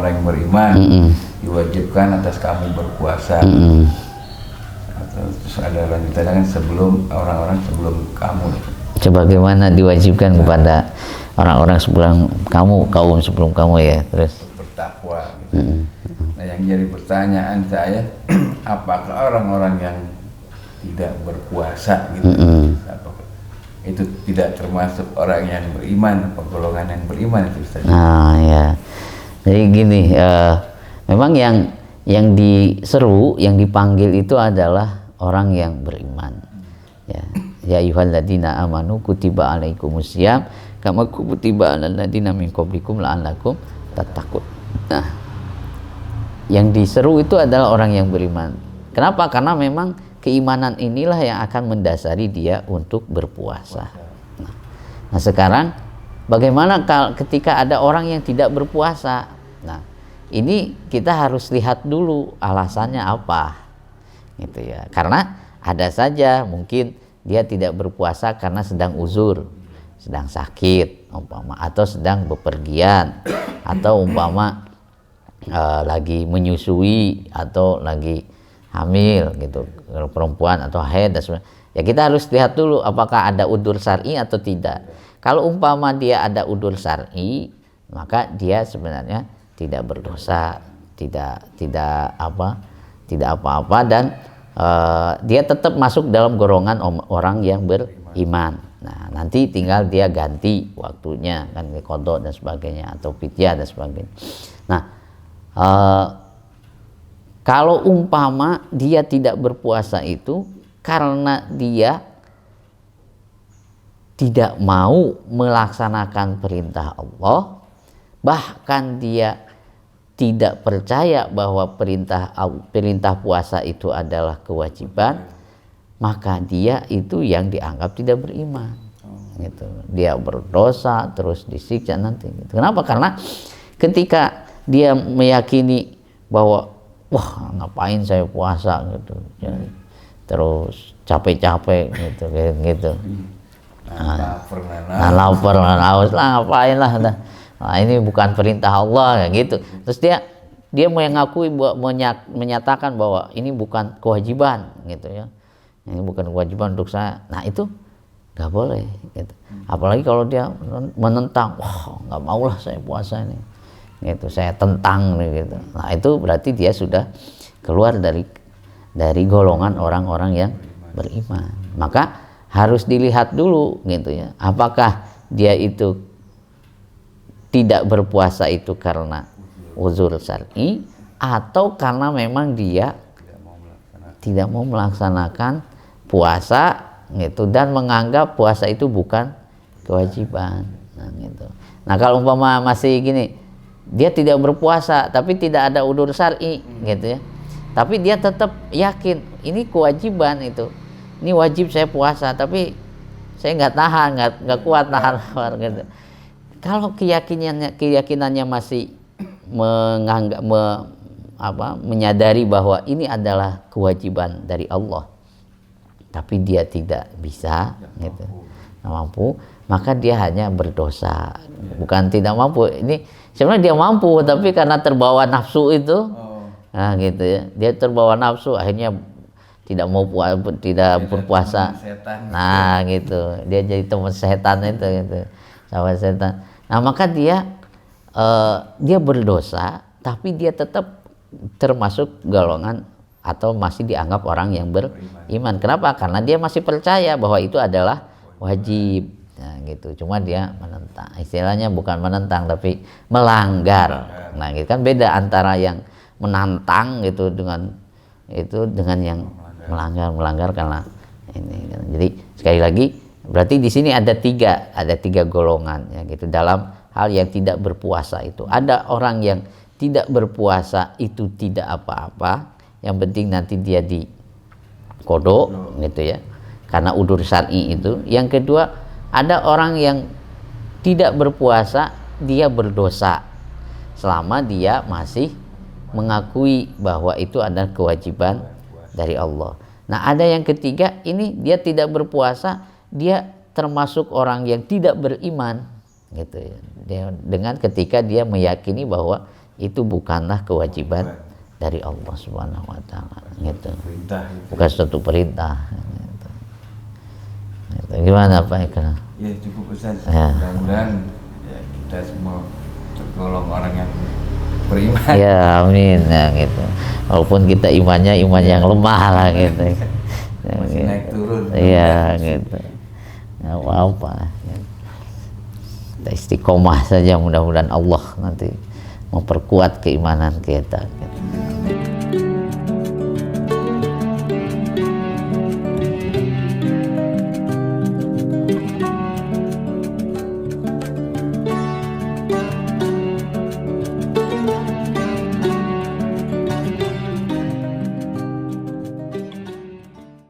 orang-orang yang beriman, diwajibkan atas kamu berpuasa. Terus ada lanjutannya kan sebelum orang-orang sebelum kamu. Sebagaimana diwajibkan kepada orang-orang sebelum kamu, kaum sebelum kamu ya. Terus bertakwa. Gitu. Nah, yang jadi pertanyaan saya, apakah orang-orang yang tidak berpuasa gitu, itu tidak termasuk orang yang beriman, apa golongan yang beriman itu Ustaz? Nah ya, jadi gini, memang yang diseru, yang dipanggil itu adalah orang yang beriman. Ya ayyuhalladzina amanu kutiba alaikumusiyam kama kutiba alal ladzina min qablikum la'allakum tattaqun. Nah, yang diseru itu adalah orang yang beriman. Kenapa? Karena memang keimanan inilah yang akan mendasari dia untuk berpuasa. Nah sekarang bagaimana ketika ada orang yang tidak berpuasa? Nah, ini kita harus lihat dulu alasannya apa, gitu ya. Karena ada saja mungkin dia tidak berpuasa karena sedang uzur, sedang sakit, umpama, atau sedang bepergian, atau umpama lagi menyusui atau lagi hamil gitu, perempuan atau haid dan sebagainya. Ya kita harus lihat dulu apakah ada udzur syar'i atau tidak. Kalau umpama dia ada udzur syar'i, maka dia sebenarnya tidak berdosa, tidak apa-apa, dan dia tetap masuk dalam golongan orang yang beriman. Nah, nanti tinggal dia ganti waktunya kan, qada dan sebagainya atau fidyah dan sebagainya. Nah, kalau umpama dia tidak berpuasa itu karena dia tidak mau melaksanakan perintah Allah, bahkan dia tidak percaya bahwa perintah puasa itu adalah kewajiban, maka dia itu yang dianggap tidak beriman. Gitu. Dia berdosa terus disiksa nanti. Gitu. Kenapa? Karena ketika dia meyakini bahwa wah ngapain saya puasa gitu, ya, terus capek-capek gitu. Lapar, haus lah, ngapain lah. Nah, ini bukan perintah Allah ya gitu. Terus dia mengakui, menyatakan bahwa ini bukan kewajiban gitu ya. Ini bukan kewajiban untuk saya. Nah itu nggak boleh gitu. Apalagi kalau dia menentang, wah nggak maulah saya puasa ini. Gitu, saya tentang gitu. Nah itu berarti dia sudah keluar dari golongan orang-orang yang beriman. Maka harus dilihat dulu gitu ya, apakah dia itu tidak berpuasa itu karena uzur syar'i atau karena memang dia tidak mau melaksanakan puasa gitu dan menganggap puasa itu bukan kewajiban. Nah gitu. Nah kalau umpama masih gini, dia tidak berpuasa tapi tidak ada udzur syar'i gitu ya, tapi dia tetap yakin ini kewajiban, itu ini wajib saya puasa tapi saya nggak kuat nahan gitu. Kalau keyakinannya masih menganggap menyadari bahwa ini adalah kewajiban dari Allah tapi dia tidak bisa gitu, nggak mampu, maka dia hanya berdosa, bukan tidak mampu. Ini sebenarnya dia mampu tapi karena terbawa nafsu itu, nah gitu ya, dia terbawa nafsu akhirnya tidak mau tidak berpuasa. Nah gitu, dia jadi teman setan itu gitu, sahabat setan. Nah maka dia berdosa tapi dia tetap termasuk golongan atau masih dianggap orang yang beriman. Kenapa? Karena dia masih percaya bahwa itu adalah wajib. Nah gitu, cuma dia menentang, istilahnya bukan menentang tapi melanggar. Nah gitu kan beda antara yang menantang gitu dengan yang melanggar karena ini. Jadi sekali lagi berarti di sini ada tiga golongan ya gitu dalam hal yang tidak berpuasa itu. Ada orang yang tidak berpuasa itu tidak apa-apa, yang penting nanti dia di kodok gitu ya, karena udzur syar'i itu. Yang kedua, ada orang yang tidak berpuasa, dia berdosa selama dia masih mengakui bahwa itu adalah kewajiban dari Allah. Nah ada yang ketiga, ini dia tidak berpuasa, dia termasuk orang yang tidak beriman gitu ya. Dengan ketika dia meyakini bahwa itu bukanlah kewajiban dari Allah Subhanahu wa taala gitu. Perintah itu. Bukan suatu perintah gitu. Gitu. Gimana Pak Ikra? Ya cukup Ustaz. Ya. Mudah-mudahan ya, kita semua tergolong orang yang beriman. Ya amin ya gitu. Walaupun kita imannya iman yang lemah lah gitu. Masih naik turun. Iya gitu. Nggak apa-apa. Kita istiqomah saja, mudah-mudahan Allah nanti memperkuat keimanan kita. Gitu.